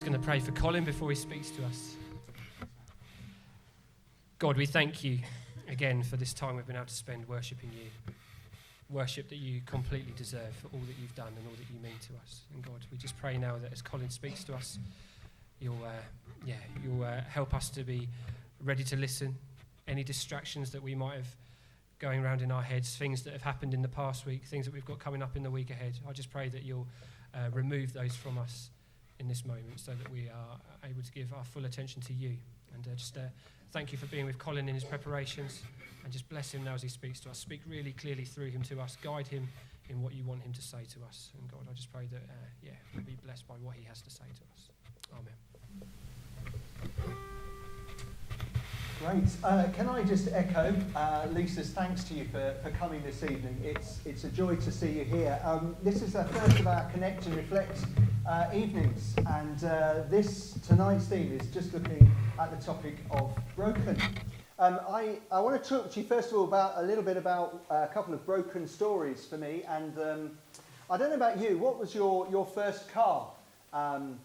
Going to pray for Colin before he speaks to us. God, we thank you again for this time we've been able to spend worshipping you. Worship that you completely deserve for all that you've done and all that you mean to us. And God, we just pray now that as Colin speaks to us, you'll help us to be ready to listen. Any distractions that we might have going around in our heads, things that have happened in the past week, things that we've got coming up in the week ahead, I just pray that you'll remove those from us in this moment so that we are able to give our full attention to you. And just thank you for being with Colin in his preparations, and just bless him now as he speaks to us. Speak really clearly through him to us. Guide him in what you want him to say to us. And God, I just pray that, we'll be blessed by what he has to say to us. Amen. Great. Can I just echo Lisa's thanks to you for coming this evening. It's a joy to see you here. This is the first of our Connect and Reflect evenings, and tonight's theme is just looking at the topic of broken. I want to talk to you first of all about a little bit about a couple of broken stories for me, and I don't know about you, what was your first car? Can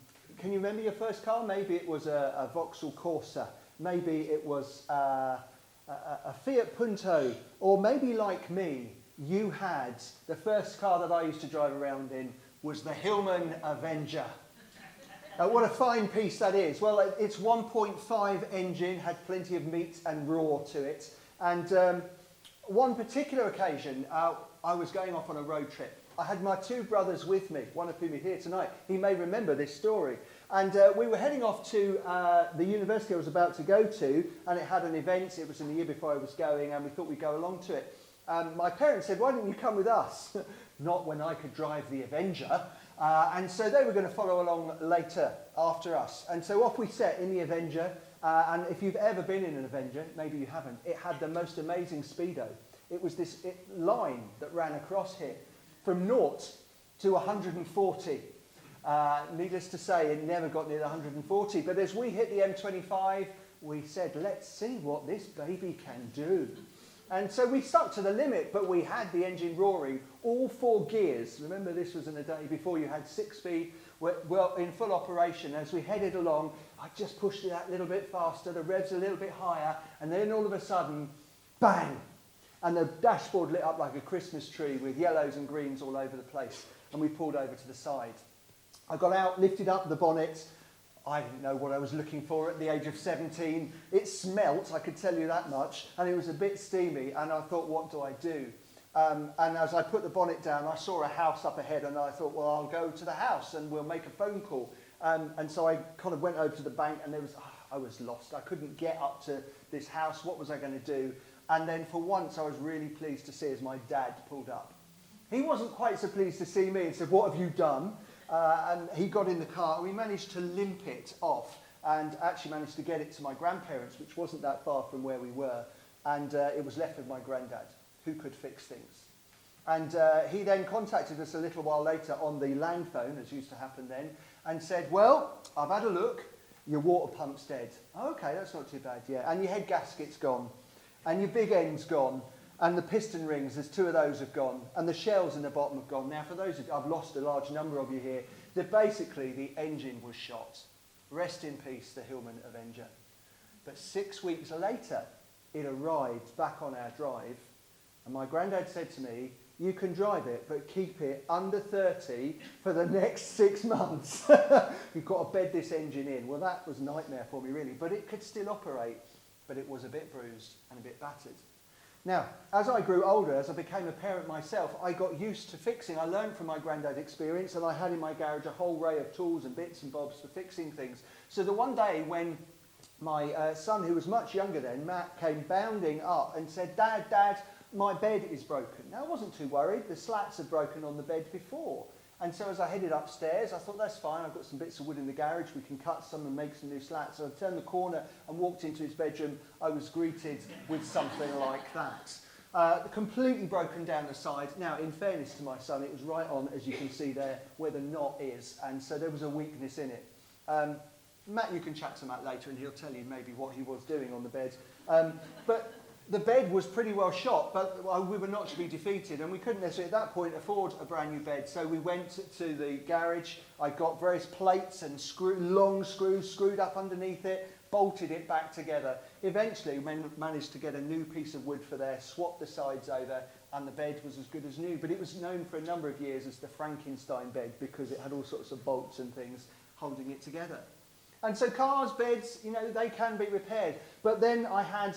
you remember your first car? Maybe it was a Vauxhall Corsa. Maybe it was a Fiat Punto, or maybe like me, you had the first car that I used to drive around in was the Hillman Avenger. What a fine piece that is. Well, it's 1.5 engine, had plenty of meat and roar to it. And one particular occasion, I was going off on a road trip. I had my two brothers with me, one of whom is here tonight. He may remember this story. And we were heading off to the university I was about to go to, and it had an event. It was in the year before I was going, and we thought we'd go along to it. My parents said, why don't you come with us? Not when I could drive the Avenger. And so they were going to follow along later after us. And so off we set in the Avenger. And if you've ever been in an Avenger, maybe you haven't, it had the most amazing speedo. It was this line that ran across here from 0 to 140. Needless to say, it never got near the 140. But as we hit the M25, we said, let's see what this baby can do. And so we stuck to the limit, but we had the engine roaring, all 4 gears. Remember, this was in a day before you had 6-speed, well, in full operation. As we headed along, I just pushed it that little bit faster, the revs a little bit higher, and then all of a sudden, bang! And the dashboard lit up like a Christmas tree with yellows and greens all over the place, and we pulled over to the side. I got out, lifted up the bonnet. I didn't know what I was looking for at the age of 17. It smelt, I could tell you that much, and it was a bit steamy, and I thought, what do I do? And as I put the bonnet down, I saw a house up ahead, and I thought, well, I'll go to the house, and we'll make a phone call. And so I kind of went over to the bank, and I was lost. I couldn't get up to this house. What was I going to do? And then for once, I was really pleased to see as my dad pulled up. He wasn't quite so pleased to see me and said, what have you done? And he got in the car. We managed to limp it off and actually managed to get it to my grandparents, which wasn't that far from where we were. And it was left with my granddad, who could fix things. And he then contacted us a little while later on the land phone, as used to happen then, and said, well, I've had a look. Your water pump's dead. Oh, okay, that's not too bad, yeah. And your head gasket's gone. And your big end's gone. And the piston rings, there's 2 of those have gone. And the shells in the bottom have gone. Now, for those of you, I've lost a large number of you here, that basically the engine was shot. Rest in peace, the Hillman Avenger. But 6 weeks later, it arrived back on our drive. And my granddad said to me, you can drive it, but keep it under 30 for the next 6 months. You've got to bed this engine in. Well, that was a nightmare for me, really. But it could still operate. But it was a bit bruised and a bit battered. Now, as I grew older, as I became a parent myself, I got used to fixing. I learned from my granddad's experience, and I had in my garage a whole array of tools and bits and bobs for fixing things. So the one day when my son, who was much younger then, Matt, came bounding up and said, Dad, my bed is broken. Now, I wasn't too worried. The slats had broken on the bed before. And so as I headed upstairs, I thought, that's fine. I've got some bits of wood in the garage. We can cut some and make some new slats. So I turned the corner and walked into his bedroom. I was greeted with something like that. Completely broken down the side. Now, in fairness to my son, it was right on, as you can see there, where the knot is. And so there was a weakness in it. Matt, you can chat to Matt later, and he'll tell you maybe what he was doing on the bed. But The bed was pretty well shot, but we were not to be defeated, and we couldn't necessarily at that point afford a brand new bed. So we went to the garage. I got various plates and long screws screwed up underneath it, bolted it back together. Eventually, we managed to get a new piece of wood for there, swapped the sides over, and the bed was as good as new. But it was known for a number of years as the Frankenstein bed because it had all sorts of bolts and things holding it together. And so cars, beds, they can be repaired. But then I had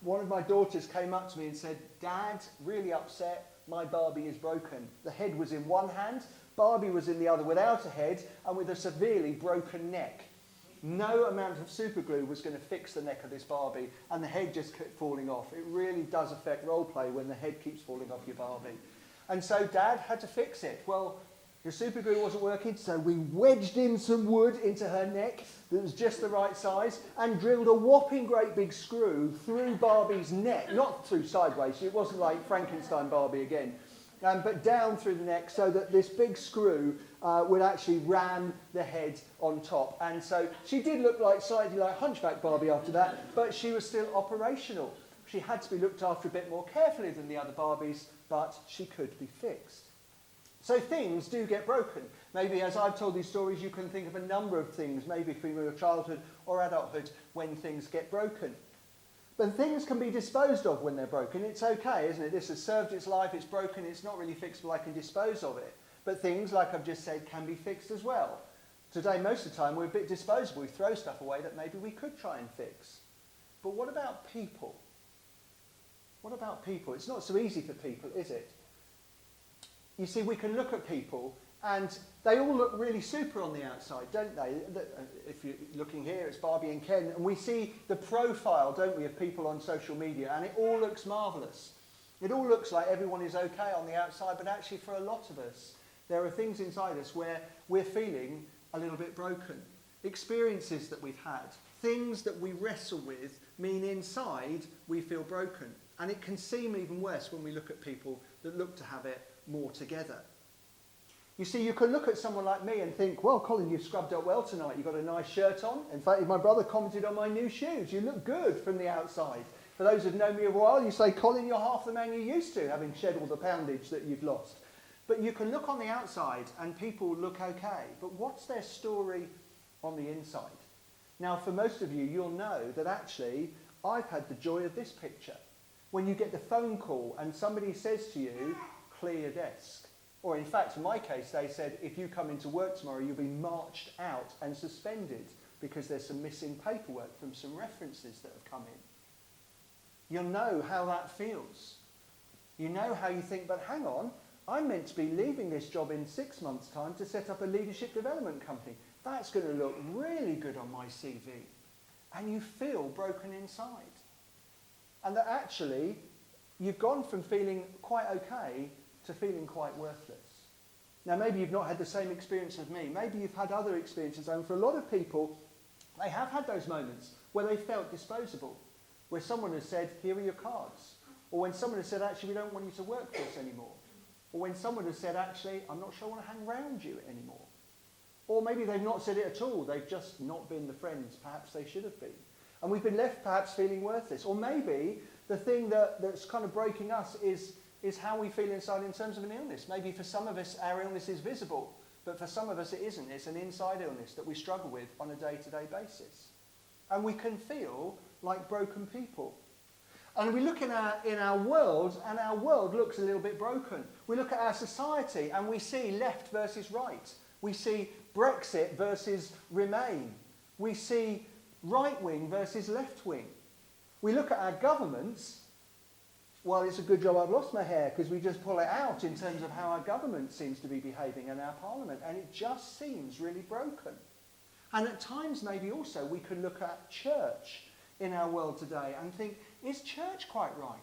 one of my daughters came up to me and said, "Dad, really upset, my Barbie is broken." The head was in one hand, Barbie was in the other without a head and with a severely broken neck. No amount of super glue was going to fix the neck of this Barbie, and the head just kept falling off. It really does affect role play when the head keeps falling off your Barbie. And so Dad had to fix it. Well, the super glue wasn't working, so we wedged in some wood into her neck that was just the right size and drilled a whopping great big screw through Barbie's neck. Not through sideways, it wasn't like Frankenstein Barbie again, but down through the neck so that this big screw would actually ram the head on top. And so she did look slightly like Hunchback Barbie after that, but she was still operational. She had to be looked after a bit more carefully than the other Barbies, but she could be fixed. So things do get broken. Maybe as I've told these stories, you can think of a number of things, maybe from your childhood or adulthood, when things get broken. But things can be disposed of when they're broken. It's okay, isn't it? This has served its life, it's broken, it's not really fixable, I can dispose of it. But things, like I've just said, can be fixed as well. Today, most of the time, we're a bit disposable. We throw stuff away that maybe we could try and fix. But what about people? What about people? It's not so easy for people, is it? You see, we can look at people and they all look really super on the outside, don't they? If you're looking here, it's Barbie and Ken, and we see the profile, don't we, of people on social media, and it all looks marvellous. It all looks like everyone is okay on the outside, but actually for a lot of us, there are things inside us where we're feeling a little bit broken. Experiences that we've had, things that we wrestle with, mean inside we feel broken. And it can seem even worse when we look at people that look to have it more together. You see, you can look at someone like me and think, well, Colin, you've scrubbed up well tonight. You've got a nice shirt on. In fact, my brother commented on my new shoes. You look good from the outside. For those who've known me a while, you say, Colin, you're half the man you used to, having shed all the poundage that you've lost. But you can look on the outside and people look okay. But what's their story on the inside? Now, for most of you, you'll know that actually I've had the joy of this picture. When you get the phone call and somebody says to you, clear your desk. Or in fact, in my case, they said, if you come into work tomorrow, you'll be marched out and suspended because there's some missing paperwork from some references that have come in. You'll know how that feels. You know how you think, but hang on, I'm meant to be leaving this job in 6 months' time to set up a leadership development company. That's going to look really good on my CV. And you feel broken inside. And that actually, you've gone from feeling quite okay to feeling quite worthless. Now, maybe you've not had the same experience as me. Maybe you've had other experiences. And for a lot of people, they have had those moments where they felt disposable, where someone has said, here are your cards. Or when someone has said, actually, we don't want you to work for us anymore. Or when someone has said, actually, I'm not sure I want to hang around you anymore. Or maybe they've not said it at all. They've just not been the friends perhaps they should have been. And we've been left perhaps feeling worthless. Or maybe the thing that's kind of breaking us is how we feel inside in terms of an illness. Maybe for some of us, our illness is visible. But for some of us, it isn't. It's an inside illness that we struggle with on a day-to-day basis. And we can feel like broken people. And we look in our world, and our world looks a little bit broken. We look at our society, and we see left versus right. We see Brexit versus Remain. We see right-wing versus left-wing. We look at our governments. Well, it's a good job I've lost my hair, because we just pull it out in terms of how our government seems to be behaving in our parliament, and it just seems really broken. And at times, maybe also, we can look at church in our world today and think, is church quite right?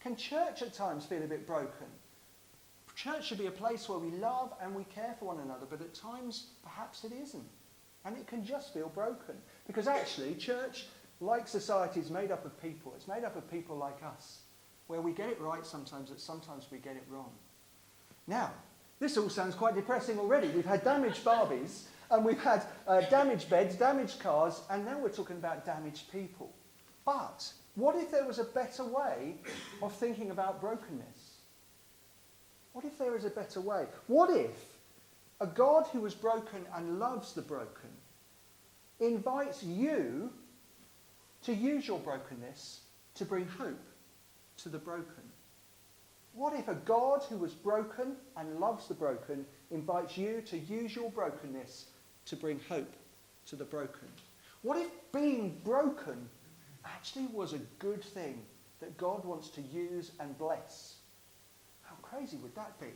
Can church at times feel a bit broken? Church should be a place where we love and we care for one another, but at times, perhaps it isn't. And it can just feel broken. Because actually, church, like society, is made up of people. It's made up of people like us, where we get it right sometimes, but sometimes we get it wrong. Now, this all sounds quite depressing already. We've had damaged Barbies, and we've had damaged beds, damaged cars, and now we're talking about damaged people. But What if there was a better way of thinking about brokenness? What if there is a better way? What if a God who was broken and loves the broken invites you to use your brokenness to bring hope to the broken? What if a God who was broken and loves the broken invites you to use your brokenness to bring hope to the broken? What if being broken actually was a good thing that God wants to use and bless? How crazy would that be?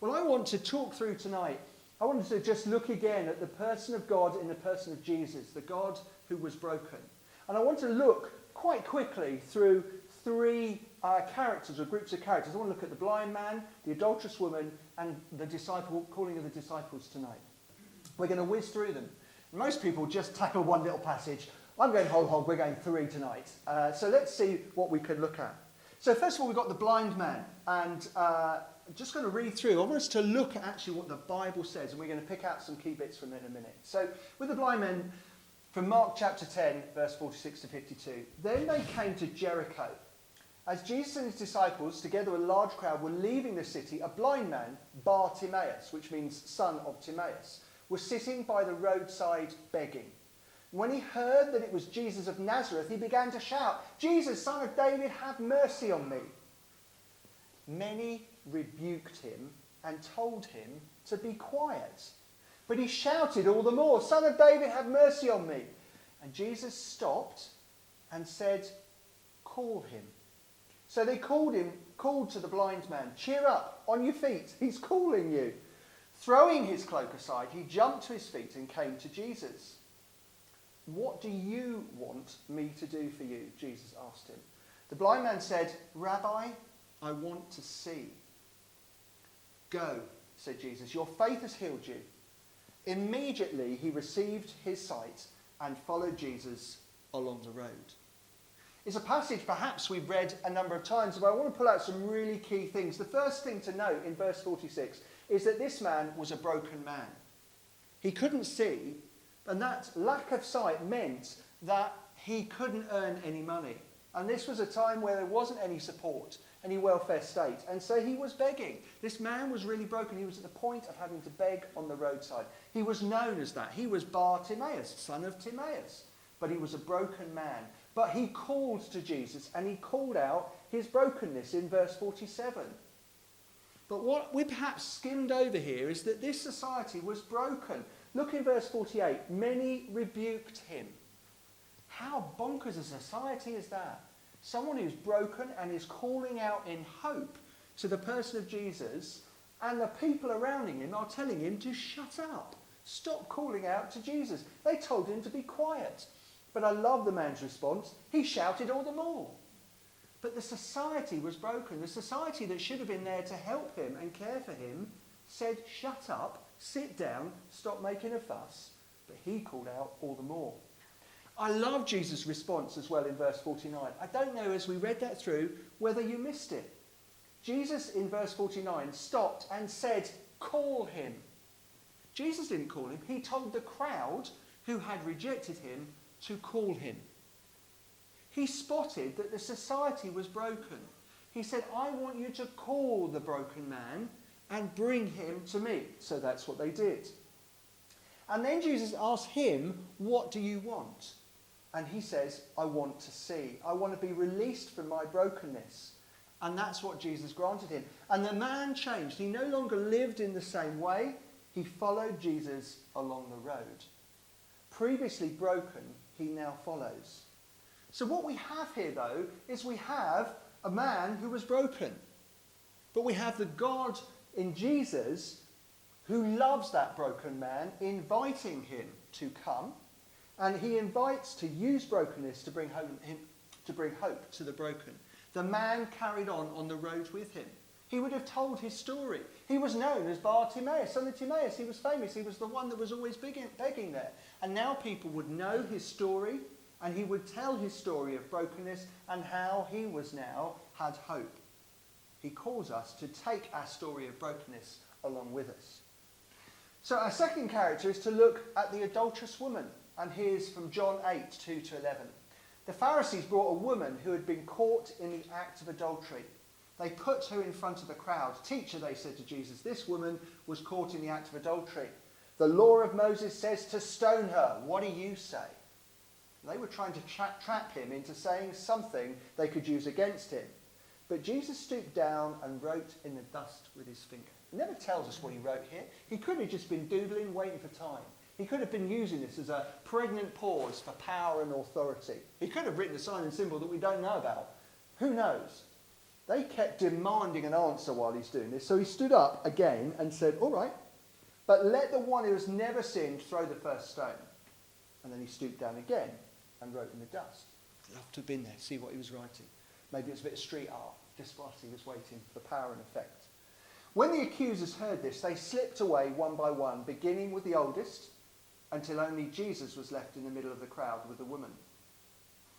Well, I want to talk through tonight. I wanted to just look again at the person of God in the person of Jesus, the God who was broken. And I want to look quite quickly through three characters or groups of characters. I want to look at the blind man, the adulterous woman, and the calling of the disciples tonight. We're going to whiz through them. Most people just tackle one little passage. I'm going whole hog. We're going three tonight. So let's see what we can look at. So first of all, we've got the blind man. And I'm just going to read through. I want us to look at actually what the Bible says. And we're going to pick out some key bits from it in a minute. So with the blind man, from Mark chapter 10, verse 46 to 52. Then they came to Jericho. As Jesus and his disciples, together with a large crowd, were leaving the city, a blind man, Bartimaeus, which means son of Timaeus, was sitting by the roadside begging. When he heard that it was Jesus of Nazareth, he began to shout, "Jesus, son of David, have mercy on me." Many rebuked him and told him to be quiet. But he shouted all the more, "Son of David, have mercy on me." And Jesus stopped and said, "Call him." So they called to the blind man, "Cheer up, on your feet, he's calling you." Throwing his cloak aside, he jumped to his feet and came to Jesus. "What do you want me to do for you?" Jesus asked him. The blind man said, "Rabbi, I want to see." "Go," said Jesus, "your faith has healed you." Immediately he received his sight and followed Jesus along the road. It's a passage perhaps we've read a number of times, but I want to pull out some really key things. The first thing to note in verse 46 is that this man was a broken man. He couldn't see, and that lack of sight meant that he couldn't earn any money. And this was a time where there wasn't any support, any welfare state. And so he was begging. This man was really broken. He was at the point of having to beg on the roadside. He was known as that. He was Bartimaeus, son of Timaeus. But he was a broken man. But he called to Jesus and he called out his brokenness in verse 47. But what we perhaps skimmed over here is that this society was broken. Look in verse 48. Many rebuked him. How bonkers a society is that? Someone who's broken and is calling out in hope to the person of Jesus, and the people around him are telling him to shut up. Stop calling out to Jesus. They told him to be quiet. But I love the man's response. He shouted all the more. But the society was broken. The society that should have been there to help him and care for him said, "Shut up, sit down, stop making a fuss." But he called out all the more. I love Jesus' response as well in verse 49. I don't know, as we read that through, whether you missed it. Jesus in verse 49 stopped and said, "Call him." Jesus didn't call him. He told the crowd who had rejected him to call him. He spotted that the society was broken. He said, "I want you to call the broken man and bring him to me." So that's what they did. And then Jesus asked him, "What do you want?" And he says, "I want to see. I want to be released from my brokenness." And that's what Jesus granted him. And the man changed. He no longer lived in the same way. He followed Jesus along the road. Previously broken, he now follows. So what we have here, though, is we have a man who was broken. But we have the God in Jesus who loves that broken man, inviting him to come. And he invites to use brokenness to bring hope to the broken. The man carried on the road with him. He would have told his story. He was known as Bartimaeus, son of Timaeus. He was famous. He was the one that was always begging there. And now people would know his story, and he would tell his story of brokenness and how he was now had hope. He calls us to take our story of brokenness along with us. So our second character is to look at the adulterous woman. And here's from John 8, 2 to 11. The Pharisees brought a woman who had been caught in the act of adultery. They put her in front of the crowd. Teacher, they said to Jesus, this woman was caught in the act of adultery. The law of Moses says to stone her. What do you say? They were trying to trap him into saying something they could use against him. But Jesus stooped down and wrote in the dust with his finger. It never tells us what he wrote here. He could have just been doodling, waiting for time. He could have been using this as a pregnant pause for power and authority. He could have written a sign and symbol that we don't know about. Who knows? They kept demanding an answer while he's doing this. So he stood up again and said, all right, but let the one who has never sinned throw the first stone. And then he stooped down again and wrote in the dust. I'd love to have been there, see what he was writing. Maybe it was a bit of street art, just whilst he was waiting for power and effect. When the accusers heard this, they slipped away one by one, beginning with the oldest, until only Jesus was left in the middle of the crowd with the woman.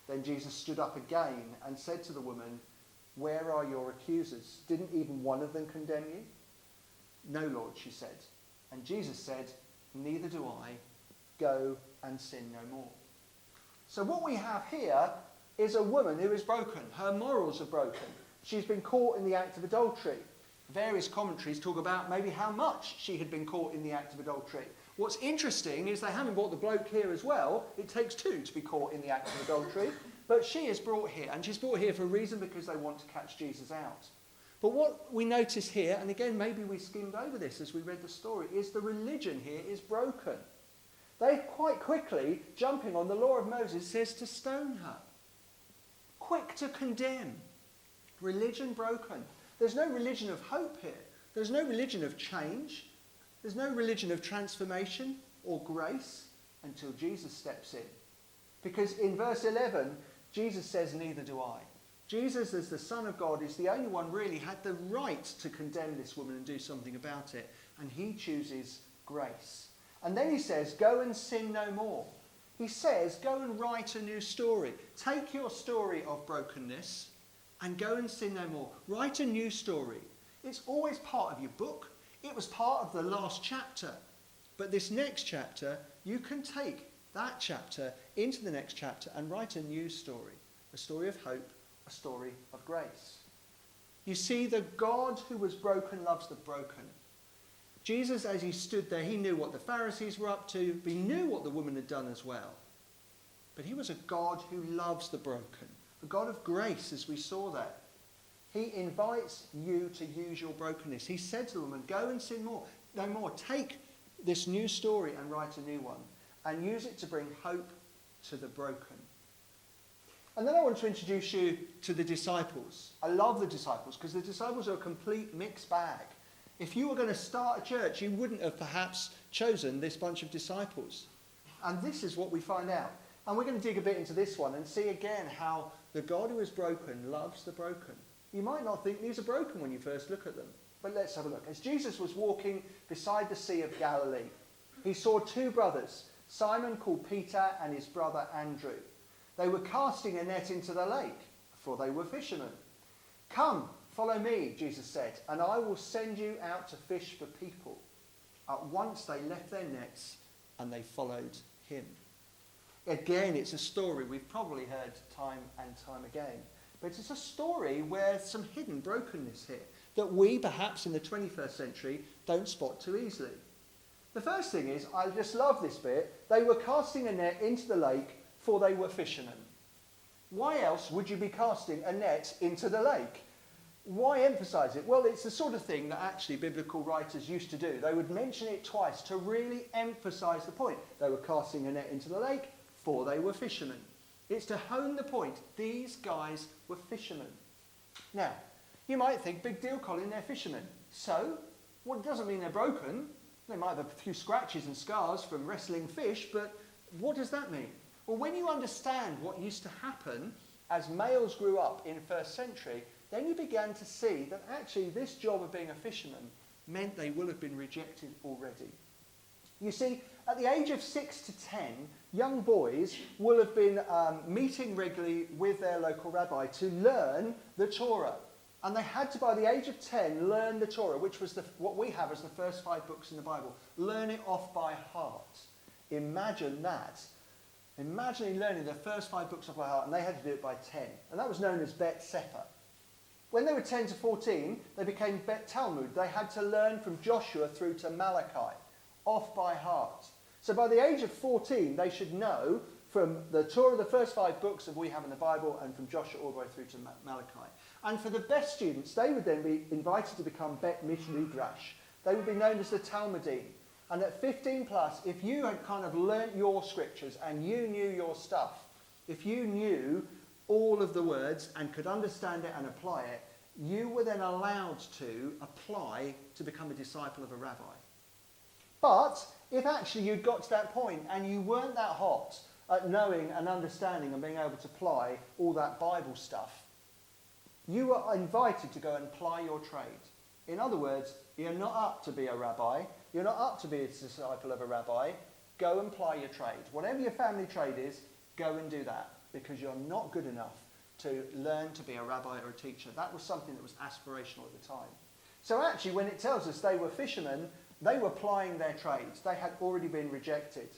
Then Jesus stood up again and said to the woman, where are your accusers? Didn't even one of them condemn you? No, Lord, she said. And Jesus said, neither do I. Go and sin no more. So what we have here is a woman who is broken. Her morals are broken. She's been caught in the act of adultery. Various commentaries talk about maybe how much she had been caught in the act of adultery. What's interesting is they haven't brought the bloke here as well. It takes two to be caught in the act of adultery. But she is brought here, and she's brought here for a reason, because they want to catch Jesus out. But what we notice here, and again maybe we skimmed over this as we read the story, is the religion here is broken. They quite quickly, jumping on the law of Moses, says to stone her. Quick to condemn. Religion broken. There's no religion of hope here. There's no religion of change. There's no religion of transformation or grace until Jesus steps in. Because in verse 11, Jesus says, neither do I. Jesus, as the Son of God, is the only one really had the right to condemn this woman and do something about it. And he chooses grace. And then he says, go and sin no more. He says, go and write a new story. Take your story of brokenness and go and sin no more. Write a new story. It's always part of your book. It was part of the last chapter. But this next chapter, you can take that chapter into the next chapter and write a new story. A story of hope, a story of grace. You see, the God who was broken loves the broken. Jesus, as he stood there, he knew what the Pharisees were up to, but he knew what the woman had done as well. But he was a God who loves the broken, a God of grace, as we saw there. He invites you to use your brokenness. He said to the woman, go and sin no more. Take this new story and write a new one, and use it to bring hope to the broken. And then I want to introduce you to the disciples. I love the disciples because the disciples are a complete mixed bag. If you were going to start a church, you wouldn't have perhaps chosen this bunch of disciples. And this is what we find out. And we're going to dig a bit into this one and see again how the God who is broken loves the broken. You might not think these are broken when you first look at them. But let's have a look. As Jesus was walking beside the Sea of Galilee, he saw two brothers, Simon called Peter and his brother Andrew. They were casting a net into the lake, for they were fishermen. Come, follow me, Jesus said, and I will send you out to fish for people. At once they left their nets and they followed him. Again, it's a story we've probably heard time and time again. But it's a story where some hidden brokenness here that we, perhaps in the 21st century, don't spot too easily. The first thing is, I just love this bit, they were casting a net into the lake, for they were fishermen. Why else would you be casting a net into the lake? Why emphasize it? Well, it's the sort of thing that actually biblical writers used to do. They would mention it twice to really emphasize the point. They were casting a net into the lake, for they were fishermen. It's to hone the point. These guys were fishermen. Now, you might think, big deal, Colin, they're fishermen. So, well, it doesn't mean they're broken. They might have a few scratches and scars from wrestling fish, but what does that mean? Well, when you understand what used to happen as males grew up in first century, then you began to see that actually this job of being a fisherman meant they will have been rejected already. You see, at the age of 6 to 10, young boys will have been meeting regularly with their local rabbi to learn the Torah. And they had to, by the age of 10, learn the Torah, which was what we have as the first 5 books in the Bible. Learn it off by heart. Imagine that. Imagining learning the first 5 books of by heart, and they had to do it by 10. And that was known as Bet Sefer. When they were 10 to 14, they became Bet Talmud. They had to learn from Joshua through to Malachi, off by heart. So by the age of 14, they should know from the Torah, the first 5 books that we have in the Bible, and from Joshua all the way through to Malachi. And for the best students, they would then be invited to become Bet Midrash. They would be known as the Talmudim. And at 15 plus, if you had kind of learnt your scriptures and you knew your stuff, if you knew all of the words and could understand it and apply it, you were then allowed to apply to become a disciple of a rabbi. But if actually you'd got to that point and you weren't that hot at knowing and understanding and being able to apply all that Bible stuff, you were invited to go and apply your trade. In other words, you're not up to be a rabbi, you're not up to be a disciple of a rabbi, go and ply your trade. Whatever your family trade is, go and do that, because you're not good enough to learn to be a rabbi or a teacher. That was something that was aspirational at the time. So actually, when it tells us they were fishermen, they were plying their trades. They had already been rejected.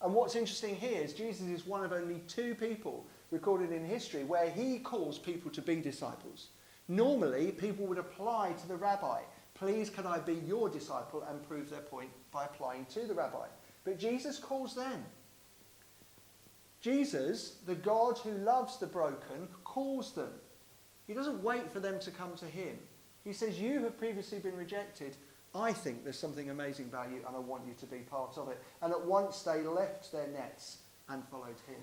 And what's interesting here is Jesus is one of only 2 people recorded in history where he calls people to be disciples. Normally, people would apply to the rabbi. Please, can I be your disciple, and prove their point by applying to the rabbi. But Jesus calls them. Jesus, the God who loves the broken, calls them. He doesn't wait for them to come to him. He says, you have previously been rejected. I think there's something amazing about you, and I want you to be part of it. And at once they left their nets and followed him.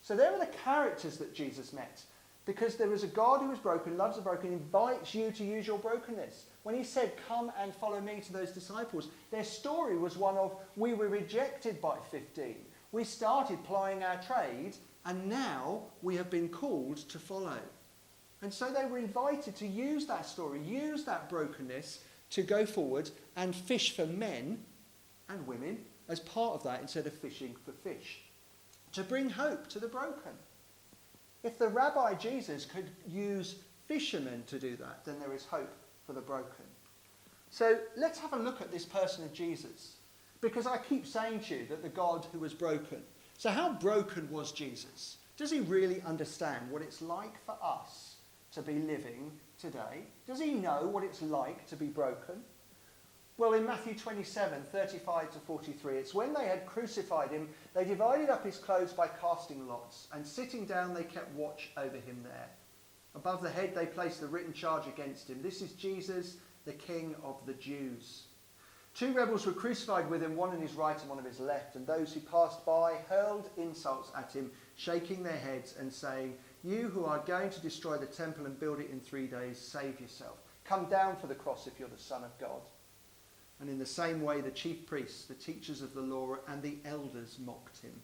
So there are the characters that Jesus met. Because there is a God who is broken, loves the broken, invites you to use your brokenness. When he said, come and follow me to those disciples, their story was one of, we were rejected by 15. We started plying our trade, and now we have been called to follow. And so they were invited to use that story, use that brokenness to go forward and fish for men and women as part of that, instead of fishing for fish. To bring hope to the broken. If the Rabbi Jesus could use fishermen to do that, then there is hope for the broken. So let's have a look at this person of Jesus. Because I keep saying to you that the God who was broken. So how broken was Jesus? Does he really understand what it's like for us to be living today? Does he know what it's like to be broken? Well, in Matthew 27, 35 to 43, it's when they had crucified him, they divided up his clothes by casting lots, and sitting down they kept watch over him there. Above the head they placed the written charge against him. This is Jesus, the King of the Jews. 2 rebels were crucified with him, one on his right and one on his left, and those who passed by hurled insults at him, shaking their heads and saying, you who are going to destroy the temple and build it in 3 days, save yourself. Come down for the cross if you're the Son of God. And in the same way, the chief priests, the teachers of the law, and the elders mocked him.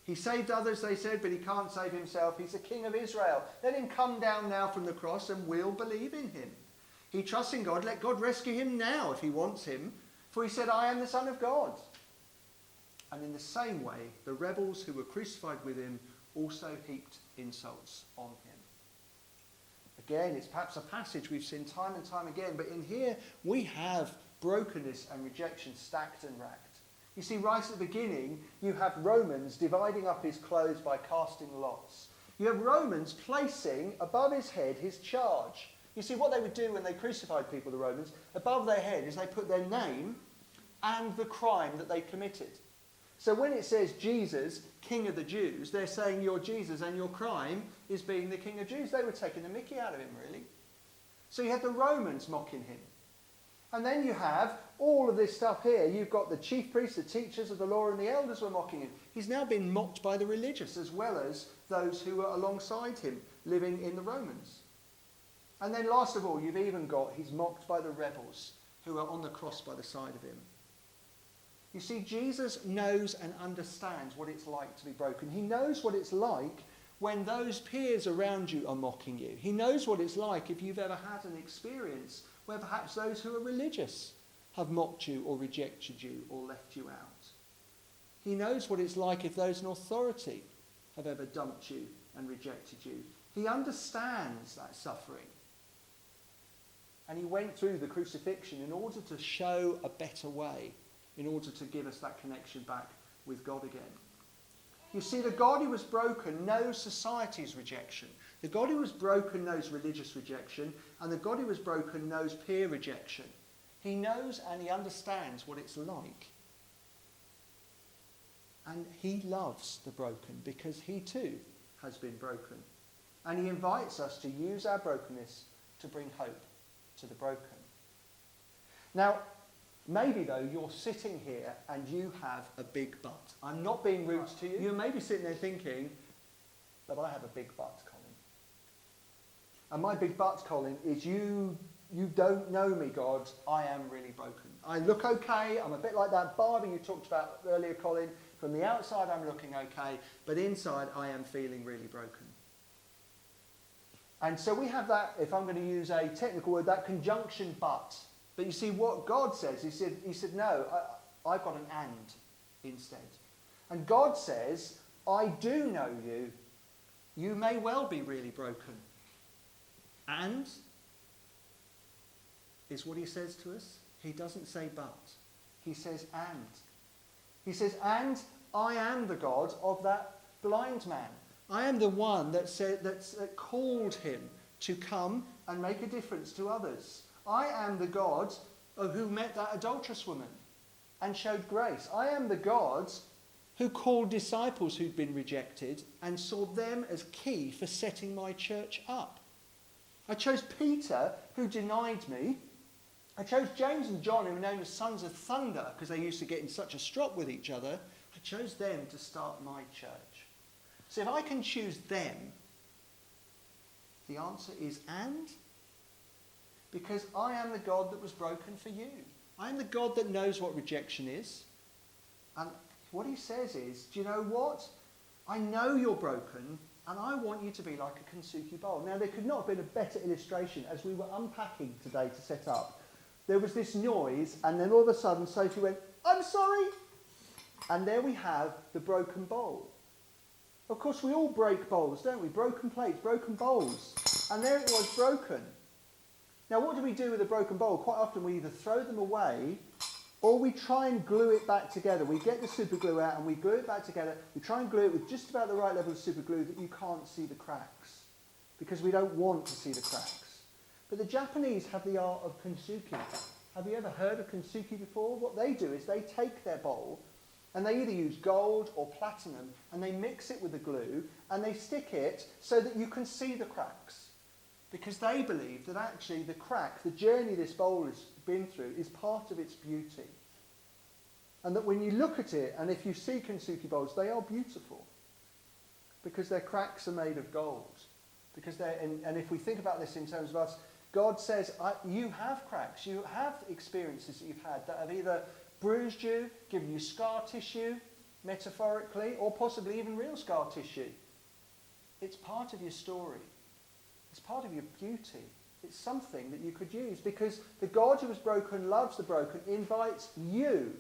He saved others, they said, but he can't save himself. He's the King of Israel. Let him come down now from the cross and we'll believe in him. He trusts in God. Let God rescue him now if he wants him. For he said, I am the Son of God. And in the same way, the rebels who were crucified with him also heaped insults on him. Again, it's perhaps a passage we've seen time and time again, but in here we have brokenness and rejection stacked and racked. You see, right at the beginning, you have Romans dividing up his clothes by casting lots. You have Romans placing above his head his charge. You see, what they would do when they crucified people, the Romans, above their head is they put their name and the crime that they committed. So when it says Jesus, King of the Jews, they're saying you're Jesus and your crime is being the King of Jews. They were taking the mickey out of him, really. So you had the Romans mocking him. And then you have all of this stuff here. You've got the chief priests, the teachers of the law, and the elders were mocking him. He's now been mocked by the religious as well as those who were alongside him, living in the Romans. And then last of all, you've even got, he's mocked by the rebels who are on the cross by the side of him. You see, Jesus knows and understands what it's like to be broken. He knows what it's like when those peers around you are mocking you. He knows what it's like if you've ever had an experience where perhaps those who are religious have mocked you or rejected you or left you out. He knows what it's like if those in authority have ever dumped you and rejected you. He understands that suffering. And he went through the crucifixion in order to show a better way, in order to give us that connection back with God again. You see, the God who was broken knows society's rejection. The God who was broken knows religious rejection, and the God who was broken knows peer rejection. He knows and he understands what it's like. And he loves the broken because he too has been broken. And he invites us to use our brokenness to bring hope to the broken. Now, maybe though you're sitting here and you have a big but. I'm not being rude to you. You may be sitting there thinking, but I have a big but, Colin. And my big but, Colin, is you don't know me, God. I am really broken. I look okay. I'm a bit like that Barbie you talked about earlier, Colin. From the outside, I'm looking okay. But inside, I am feeling really broken. And so we have that, if I'm going to use a technical word, that conjunction but. But you see what God says, he said no, I've got an and instead. And God says, I do know you. You may well be really broken. And is what he says to us. He doesn't say but. He says and. He says, and I am the God of that blind man. I am the one that called him to come and make a difference to others. I am the God who met that adulterous woman and showed grace. I am the God who called disciples who'd been rejected and saw them as key for setting my church up. I chose Peter, who denied me. I chose James and John, who were known as sons of thunder because they used to get in such a strop with each other. I chose them to start my church. So if I can choose them, the answer is and. Because I am the God that was broken for you. I am the God that knows what rejection is. And what he says is, do you know what? I know you're broken, and I want you to be like a Kensuke bowl. Now, there could not have been a better illustration. As we were unpacking today to set up, there was this noise, and then all of a sudden Sophie went, I'm sorry. And there we have the broken bowl. Of course, we all break bowls, don't we? Broken plates, broken bowls. And there it was, broken. Now, what do we do with a broken bowl? Quite often we either throw them away or we try and glue it back together. We get the super glue out and we glue it back together. We try and glue it with just about the right level of super glue that you can't see the cracks because we don't want to see the cracks. But the Japanese have the art of Kensuke. Have you ever heard of Kensuke before? What they do is they take their bowl and they either use gold or platinum and they mix it with the glue and they stick it so that you can see the cracks. Because they believe that actually the crack, the journey this bowl has been through, is part of its beauty. And that when you look at it, and if you see Kensuke bowls, they are beautiful. Because their cracks are made of gold. Because and if we think about this in terms of us, God says, you have cracks, you have experiences that you've had that have either bruised you, given you scar tissue, metaphorically, or possibly even real scar tissue. It's part of your story. It's part of your beauty. It's something that you could use because the God who was broken loves the broken, invites you,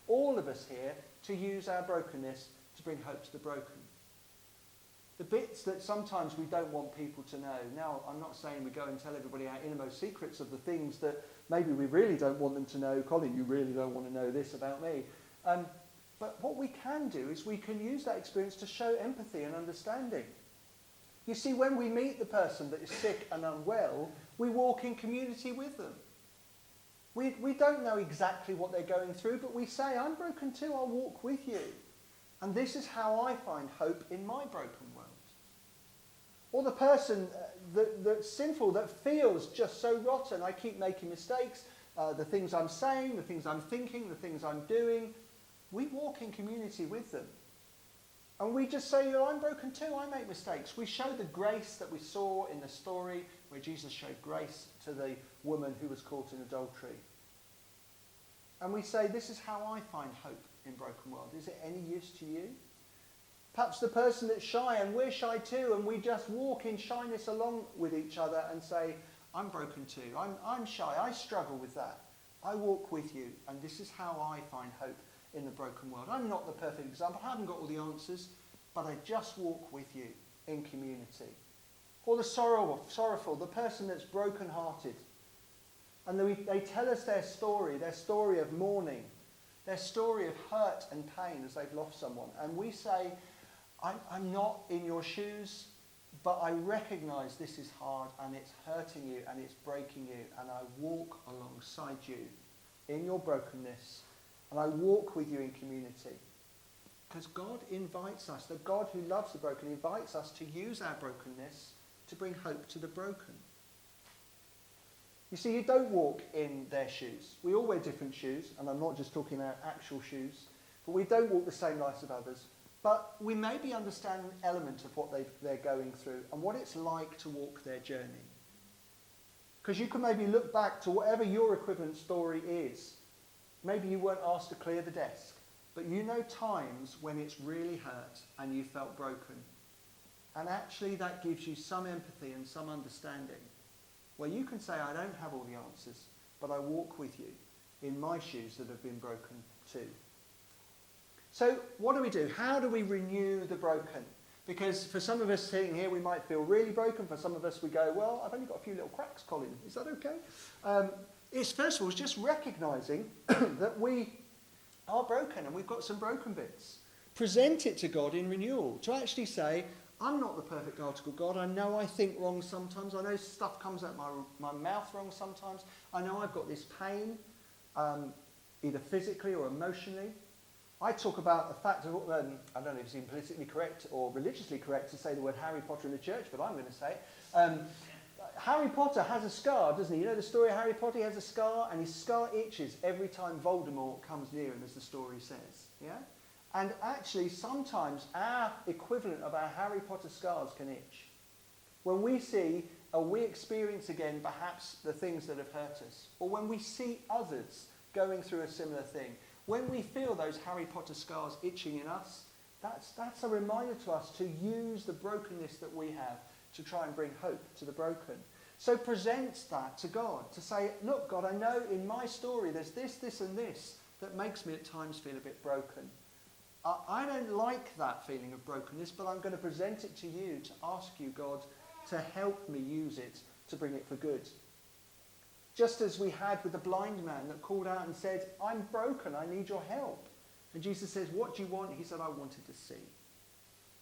all of us here, to use our brokenness to bring hope to the broken. The bits that sometimes we don't want people to know. Now, I'm not saying we go and tell everybody our innermost secrets of the things that maybe we really don't want them to know. Colin, you really don't want to know this about me. But what we can do is we can use that experience to show empathy and understanding. You see, when we meet the person that is sick and unwell, we walk in community with them. We don't know exactly what they're going through, but we say, I'm broken too, I'll walk with you. And this is how I find hope in my broken world. Or the person that's sinful, that feels just so rotten, I keep making mistakes, the things I'm saying, the things I'm thinking, the things I'm doing, we walk in community with them. And we just say, I'm broken too, I make mistakes. We show the grace that we saw in the story where Jesus showed grace to the woman who was caught in adultery. And we say, this is how I find hope in broken world. Is it any use to you? Perhaps the person that's shy, and we're shy too, and we just walk in shyness along with each other and say, I'm broken too, I'm shy, I struggle with that. I walk with you, and this is how I find hope in the broken world. I'm not the perfect example. I haven't got all the answers, but I just walk with you in community. Or the sorrowful, the person that's broken-hearted. And they tell us their story of mourning, their story of hurt and pain as they've lost someone. And we say, I'm not in your shoes, but I recognize this is hard and it's hurting you and it's breaking you, and I walk alongside you in your brokenness, and I walk with you in community. Because God invites us, the God who loves the broken invites us to use our brokenness to bring hope to the broken. You see, you don't walk in their shoes. We all wear different shoes, and I'm not just talking about actual shoes, but we don't walk the same lives of others. But we maybe understand an element of what they're going through and what it's like to walk their journey. Because you can maybe look back to whatever your equivalent story is. Maybe you weren't asked to clear the desk, but you know times when it's really hurt and you felt broken. And actually that gives you some empathy and some understanding, where you can say, I don't have all the answers, but I walk with you in my shoes that have been broken too. So what do? How do we renew the broken? Because for some of us sitting here, we might feel really broken. For some of us, we go, well, I've only got a few little cracks, Colin. Is that okay? It's first of all, it's just recognising that we are broken and we've got some broken bits. Present it to God in renewal. To actually say, I'm not the perfect article God. I know I think wrong sometimes. I know stuff comes out my mouth wrong sometimes. I know I've got this pain, either physically or emotionally. I talk about the fact of, I don't know if it's even politically correct or religiously correct to say the word Harry Potter in the church, but I'm going to say it. Harry Potter has a scar, doesn't he? You know the story of Harry Potter? He has a scar, and his scar itches every time Voldemort comes near him, as the story says. Yeah? And actually, sometimes our equivalent of our Harry Potter scars can itch. When we see or we experience again perhaps the things that have hurt us, or when we see others going through a similar thing, when we feel those Harry Potter scars itching in us, that's a reminder to us to use the brokenness that we have to try and bring hope to the broken. So present that to God, to say, look, God, I know in my story there's this, this and this that makes me at times feel a bit broken. I don't like that feeling of brokenness, but I'm going to present it to you to ask you, God, to help me use it to bring it for good. Just as we had with the blind man that called out and said, I'm broken, I need your help. And Jesus says, what do you want? He said, I wanted to see.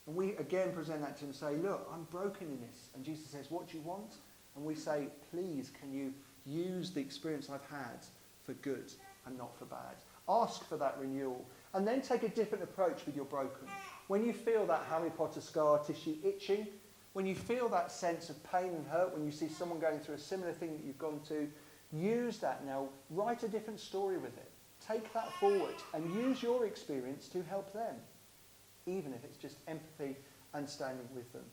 And we again present that to him and say, look, I'm broken in this. And Jesus says, what do you want? And we say, please, can you use the experience I've had for good and not for bad? Ask for that renewal. And then take a different approach with your broken. When you feel that Harry Potter scar tissue itching, when you feel that sense of pain and hurt, when you see someone going through a similar thing that you've gone to, use that now. Write a different story with it. Take that forward and use your experience to help them, even if it's just empathy and standing with them.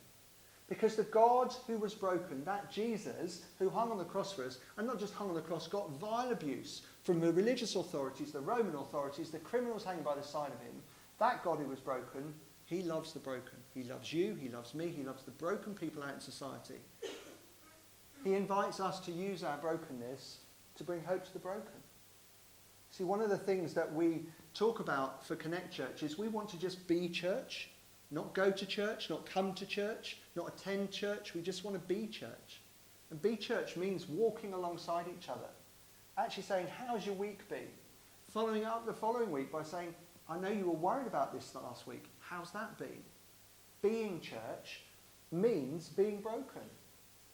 Because the God who was broken, that Jesus who hung on the cross for us, and not just hung on the cross, got vile abuse from the religious authorities, the Roman authorities, the criminals hanging by the side of him, that God who was broken, he loves the broken. He loves you, he loves me, he loves the broken people out in society. He invites us to use our brokenness to bring hope to the broken. See, one of the things that we talk about for Connect Church is we want to just be church, not go to church, not come to church, not attend church. We just want to be church. And be church means walking alongside each other. Actually saying, how's your week been? Following up the following week by saying, I know you were worried about this last week. How's that been? Being church means being broken.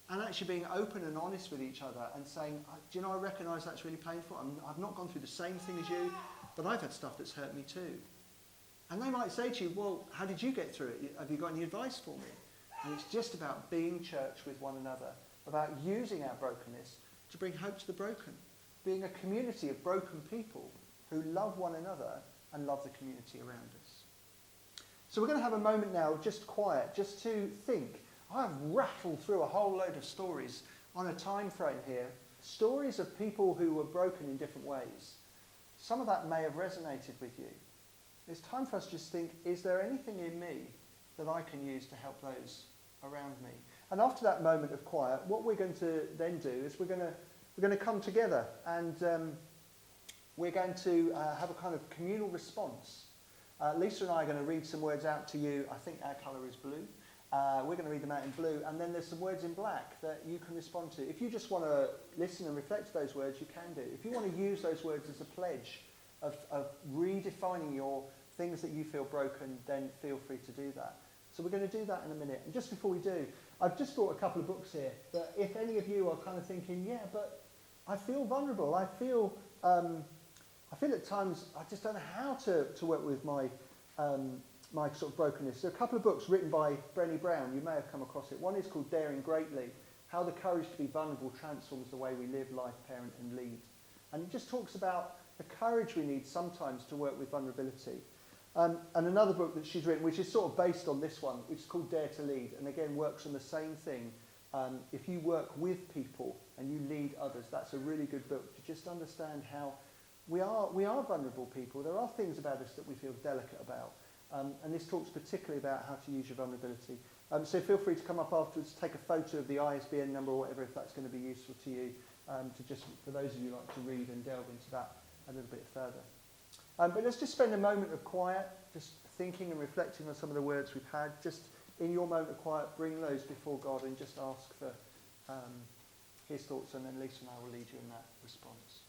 And actually being open and honest with each other and saying, do you know, I recognise that's really painful. I've not gone through the same thing as you, but I've had stuff that's hurt me too. And they might say to you, well, how did you get through it? Have you got any advice for me? And it's just about being church with one another, about using our brokenness to bring hope to the broken, being a community of broken people who love one another and love the community around us. So we're going to have a moment now, just quiet, just to think. I've rattled through a whole load of stories on a time frame here, stories of people who were broken in different ways. Some of that may have resonated with you. It's time for us to just think, is there anything in me that I can use to help those around me? And after that moment of quiet, what we're going to then do is we're going to come together and we're going to have a kind of communal response. Lisa and I are going to read some words out to you. I think our colour is blue. We're going to read them out in blue, and then there's some words in black that you can respond to. If you just want to listen and reflect those words, you can do. If you want to use those words as a pledge of redefining your things that you feel broken, then feel free to do that. So we're going to do that in a minute. And just before we do, I've just brought a couple of books here that if any of you are kind of thinking, yeah, but I feel vulnerable, I feel at times I just don't know how to work with my my sort of brokenness. There are a couple of books written by Brené Brown. You may have come across it. One is called Daring Greatly, How the Courage to be Vulnerable Transforms the Way We Live, Life, Parent and Lead. And it just talks about the courage we need sometimes to work with vulnerability. And another book that she's written, which is sort of based on this one, which is called Dare to Lead, and again works on the same thing. If you work with people and you lead others, that's a really good book to just understand how we are vulnerable people. There are things about us that we feel delicate about. And this talks particularly about how to use your vulnerability. So feel free to come up afterwards, take a photo of the ISBN number or whatever, if that's going to be useful to you, to just, for those of you who like to read and delve into that a little bit further. But let's just spend a moment of quiet, just thinking and reflecting on some of the words we've had. Just in your moment of quiet, bring those before God and just ask for his thoughts, and then Lisa and I will lead you in that response.